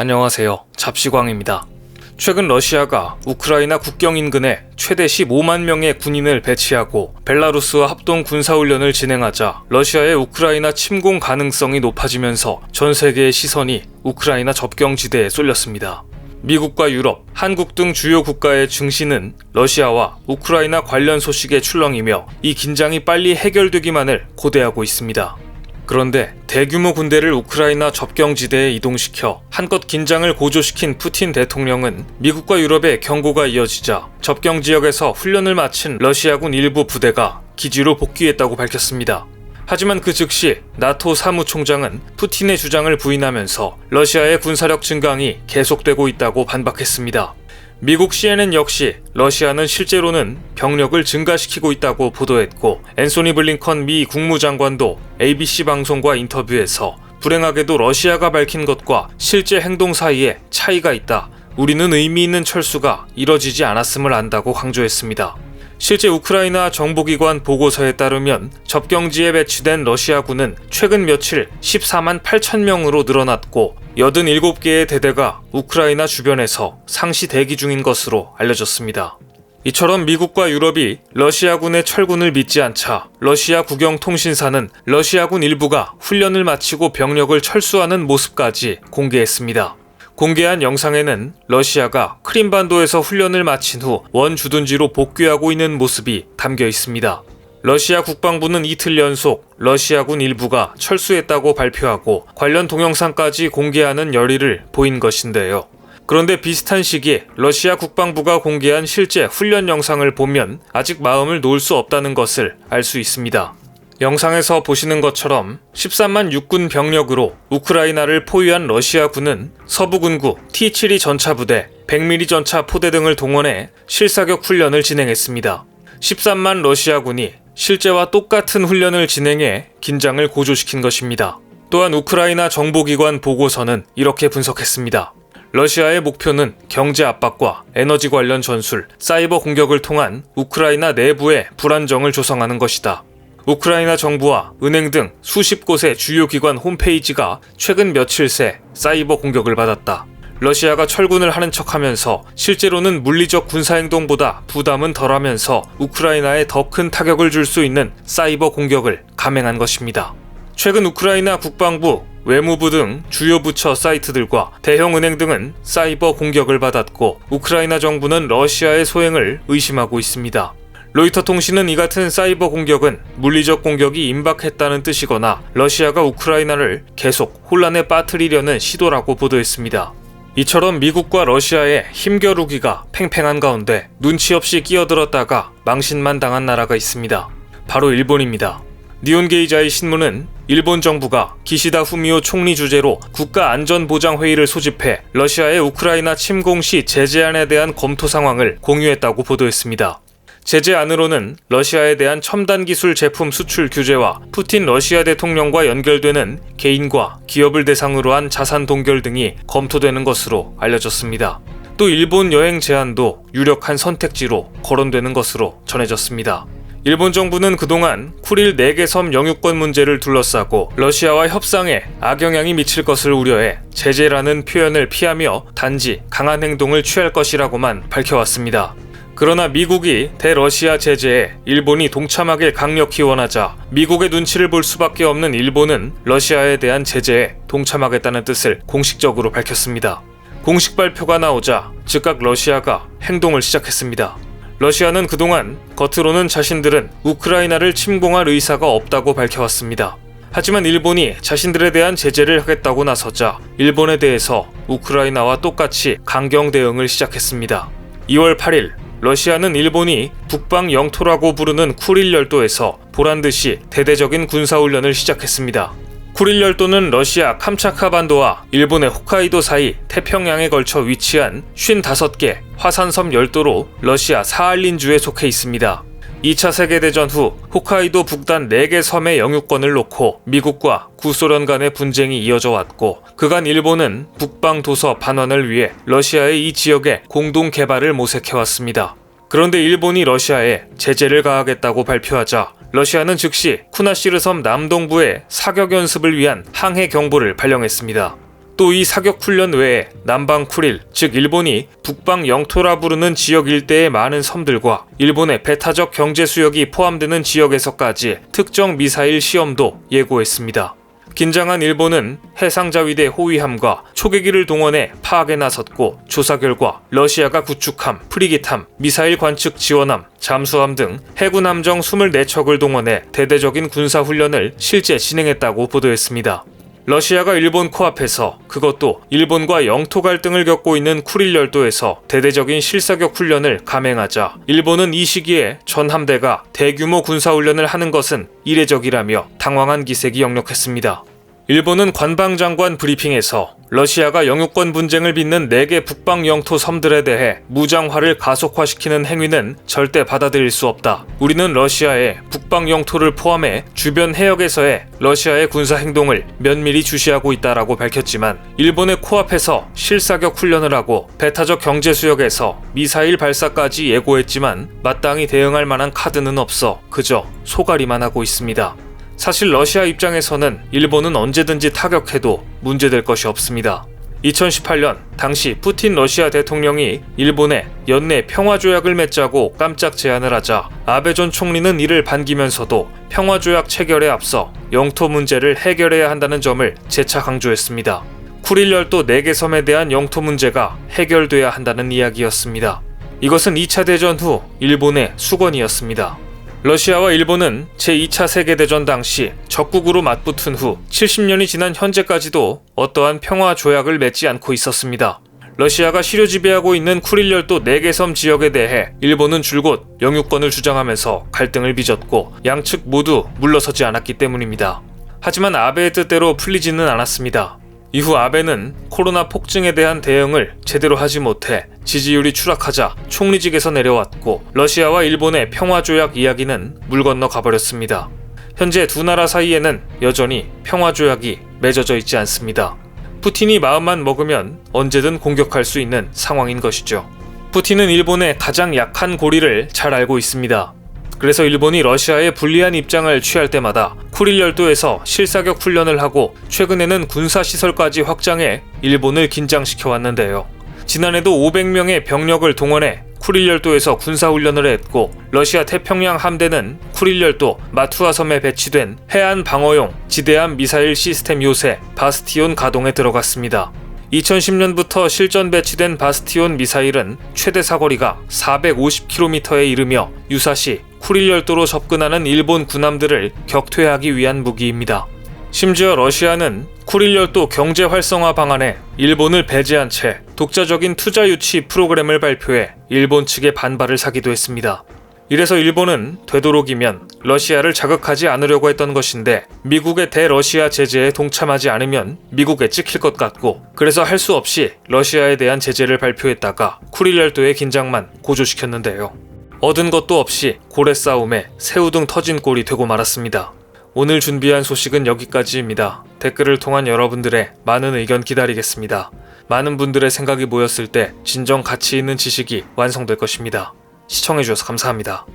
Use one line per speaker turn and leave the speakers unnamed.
안녕하세요. 잡시광입니다. 최근 러시아가 우크라이나 국경 인근에 최대 15만 명의 군인을 배치하고 벨라루스와 합동 군사훈련을 진행하자 러시아의 우크라이나 침공 가능성이 높아지면서 전 세계의 시선이 우크라이나 접경지대에 쏠렸습니다. 미국과 유럽, 한국 등 주요 국가의 증시는 러시아와 우크라이나 관련 소식에 출렁이며 이 긴장이 빨리 해결되기만을 고대하고 있습니다. 그런데 대규모 군대를 우크라이나 접경지대에 이동시켜 한껏 긴장을 고조시킨 푸틴 대통령은 미국과 유럽의 경고가 이어지자 접경지역에서 훈련을 마친 러시아군 일부 부대가 기지로 복귀했다고 밝혔습니다. 하지만 그 즉시 나토 사무총장은 푸틴의 주장을 부인하면서 러시아의 군사력 증강이 계속되고 있다고 반박했습니다. 미국 CNN 역시 러시아는 실제로는 병력을 증가시키고 있다고 보도했고, 앤소니 블링컨 미 국무장관도 ABC 방송과 인터뷰에서 불행하게도 러시아가 밝힌 것과 실제 행동 사이에 차이가 있다. 우리는 의미 있는 철수가 이뤄지지 않았음을 안다고 강조했습니다. 실제 우크라이나 정보기관 보고서에 따르면 접경지에 배치된 러시아군은 최근 며칠 14만 8천 명으로 늘어났고 87개의 대대가 우크라이나 주변에서 상시 대기 중인 것으로 알려졌습니다. 이처럼 미국과 유럽이 러시아군의 철군을 믿지 않자 러시아 국영통신사는 러시아군 일부가 훈련을 마치고 병력을 철수하는 모습까지 공개했습니다. 공개한 영상에는 러시아가 크림반도에서 훈련을 마친 후 원주둔지로 복귀하고 있는 모습이 담겨 있습니다. 러시아 국방부는 이틀 연속 러시아군 일부가 철수했다고 발표하고 관련 동영상까지 공개하는 열의를 보인 것인데요. 그런데 비슷한 시기에 러시아 국방부가 공개한 실제 훈련 영상을 보면 아직 마음을 놓을 수 없다는 것을 알 수 있습니다. 영상에서 보시는 것처럼 13만 육군 병력으로 우크라이나를 포위한 러시아군은 서부군구 T-72 전차부대, 100mm 전차 포대 등을 동원해 실사격 훈련을 진행했습니다. 13만 러시아군이 실제와 똑같은 훈련을 진행해 긴장을 고조시킨 것입니다. 또한 우크라이나 정보기관 보고서는 이렇게 분석했습니다. 러시아의 목표는 경제 압박과 에너지 관련 전술, 사이버 공격을 통한 우크라이나 내부의 불안정을 조성하는 것이다. 우크라이나 정부와 은행 등 수십 곳의 주요 기관 홈페이지가 최근 며칠 새 사이버 공격을 받았다. 러시아가 철군을 하는 척하면서 실제로는 물리적 군사행동보다 부담은 덜하면서 우크라이나에 더 큰 타격을 줄 수 있는 사이버 공격을 감행한 것입니다. 최근 우크라이나 국방부, 외무부 등 주요 부처 사이트들과 대형 은행 등은 사이버 공격을 받았고 우크라이나 정부는 러시아의 소행을 의심하고 있습니다. 로이터 통신은 이 같은 사이버 공격은 물리적 공격이 임박했다는 뜻이거나 러시아가 우크라이나를 계속 혼란에 빠뜨리려는 시도라고 보도했습니다. 이처럼 미국과 러시아의 힘겨루기가 팽팽한 가운데 눈치 없이 끼어들었다가 망신만 당한 나라가 있습니다. 바로 일본입니다. 니혼게이자이 신문은 일본 정부가 기시다 후미오 총리 주재로 국가안전보장회의를 소집해 러시아의 우크라이나 침공 시 제재안에 대한 검토 상황을 공유했다고 보도했습니다. 제재안으로는 러시아에 대한 첨단 기술 제품 수출 규제와 푸틴 러시아 대통령과 연결되는 개인과 기업을 대상으로 한 자산 동결 등이 검토되는 것으로 알려졌습니다. 또 일본 여행 제한도 유력한 선택지로 거론되는 것으로 전해졌습니다. 일본 정부는 그동안 쿠릴 4개 섬 영유권 문제를 둘러싸고 러시아와 협상에 악영향이 미칠 것을 우려해 제재라는 표현을 피하며 단지 강한 행동을 취할 것이라고만 밝혀왔습니다. 그러나 미국이 대러시아 제재에 일본이 동참하길 강력히 원하자 미국의 눈치를 볼 수밖에 없는 일본은 러시아에 대한 제재에 동참하겠다는 뜻을 공식적으로 밝혔습니다. 공식 발표가 나오자 즉각 러시아가 행동을 시작했습니다. 러시아는 그동안 겉으로는 자신들은 우크라이나를 침공할 의사가 없다고 밝혀왔습니다. 하지만 일본이 자신들에 대한 제재를 하겠다고 나서자 일본에 대해서 우크라이나와 똑같이 강경 대응을 시작했습니다. 2월 8일 러시아는 일본이 북방 영토라고 부르는 쿠릴 열도에서 보란듯이 대대적인 군사훈련을 시작했습니다. 쿠릴 열도는 러시아 캄차카 반도와 일본의 홋카이도 사이 태평양에 걸쳐 위치한 55개 화산섬 열도로 러시아 사할린주에 속해 있습니다. 2차 세계대전 후 홋카이도 북단 4개 섬의 영유권을 놓고 미국과 구소련 간의 분쟁이 이어져 왔고 그간 일본은 북방 도서 반환을 위해 러시아의 이 지역의 공동 개발을 모색해왔습니다. 그런데 일본이 러시아에 제재를 가하겠다고 발표하자 러시아는 즉시 쿠나시르 섬 남동부에 사격 연습을 위한 항해 경보를 발령했습니다. 또 이 사격 훈련 외에 남방 쿠릴, 즉 일본이 북방 영토라 부르는 지역 일대의 많은 섬들과 일본의 배타적 경제 수역이 포함되는 지역에서까지 특정 미사일 시험도 예고했습니다. 긴장한 일본은 해상자위대 호위함과 초계기를 동원해 파악에 나섰고 조사 결과 러시아가 구축함, 프리기함, 미사일 관측 지원함, 잠수함 등 해군 함정 24척을 동원해 대대적인 군사훈련을 실제 진행했다고 보도했습니다. 러시아가 일본 코앞에서, 그것도 일본과 영토 갈등을 겪고 있는 쿠릴 열도에서 대대적인 실사격 훈련을 감행하자 일본은 이 시기에 전 함대가 대규모 군사훈련을 하는 것은 이례적이라며 당황한 기색이 역력했습니다. 일본은 관방장관 브리핑에서 러시아가 영유권 분쟁을 빚는 4개 북방 영토 섬들에 대해 무장화를 가속화시키는 행위는 절대 받아들일 수 없다. 우리는 러시아의 북방 영토를 포함해 주변 해역에서의 러시아의 군사 행동을 면밀히 주시하고 있다라고 밝혔지만 일본의 코앞에서 실사격 훈련을 하고 배타적 경제 수역에서 미사일 발사까지 예고했지만 마땅히 대응할 만한 카드는 없어 그저 소가리만 하고 있습니다. 사실 러시아 입장에서는 일본은 언제든지 타격해도 문제될 것이 없습니다. 2018년 당시 푸틴 러시아 대통령이 일본에 연내 평화조약을 맺자고 깜짝 제안을 하자 아베 전 총리는 이를 반기면서도 평화조약 체결에 앞서 영토 문제를 해결해야 한다는 점을 재차 강조했습니다. 쿠릴 열도 4개 섬에 대한 영토 문제가 해결돼야 한다는 이야기였습니다. 이것은 2차 대전 후 일본의 수건이었습니다. 러시아와 일본은 제2차 세계대전 당시 적국으로 맞붙은 후 70년이 지난 현재까지도 어떠한 평화 조약을 맺지 않고 있었습니다. 러시아가 시료 지배하고 있는 쿠릴 열도 4개 섬 지역에 대해 일본은 줄곧 영유권을 주장하면서 갈등을 빚었고 양측 모두 물러서지 않았기 때문입니다. 하지만 아베의 뜻대로 풀리지는 않았습니다. 이후 아베는 코로나 폭증에 대한 대응을 제대로 하지 못해 지지율이 추락하자 총리직에서 내려왔고 러시아와 일본의 평화조약 이야기는 물 건너 가버렸습니다. 현재 두 나라 사이에는 여전히 평화조약이 맺어져 있지 않습니다. 푸틴이 마음만 먹으면 언제든 공격할 수 있는 상황인 것이죠. 푸틴은 일본의 가장 약한 고리를 잘 알고 있습니다. 그래서 일본이 러시아에 불리한 입장을 취할 때마다 쿠릴 열도에서 실사격 훈련을 하고 최근에는 군사시설까지 확장해 일본을 긴장시켜 왔는데요. 지난해도 500명의 병력을 동원해 쿠릴 열도에서 군사훈련을 했고 러시아 태평양 함대는 쿠릴 열도 마투아 섬에 배치된 해안 방어용 지대함 미사일 시스템 요새 바스티온 가동에 들어갔습니다. 2010년부터 실전 배치된 바스티온 미사일은 최대 사거리가 450km에 이르며 유사시 쿠릴 열도로 접근하는 일본 군함들을 격퇴하기 위한 무기입니다. 심지어 러시아는 쿠릴 열도 경제 활성화 방안에 일본을 배제한 채 독자적인 투자 유치 프로그램을 발표해 일본 측의 반발을 사기도 했습니다. 이래서 일본은 되도록이면 러시아를 자극하지 않으려고 했던 것인데 미국의 대러시아 제재에 동참하지 않으면 미국에 찍힐 것 같고 그래서 할 수 없이 러시아에 대한 제재를 발표했다가 쿠릴 열도의 긴장만 고조시켰는데요. 얻은 것도 없이 고래 싸움에 새우등 터진 꼴이 되고 말았습니다. 오늘 준비한 소식은 여기까지입니다. 댓글을 통한 여러분들의 많은 의견 기다리겠습니다. 많은 분들의 생각이 모였을 때 진정 가치 있는 지식이 완성될 것입니다. 시청해주셔서 감사합니다.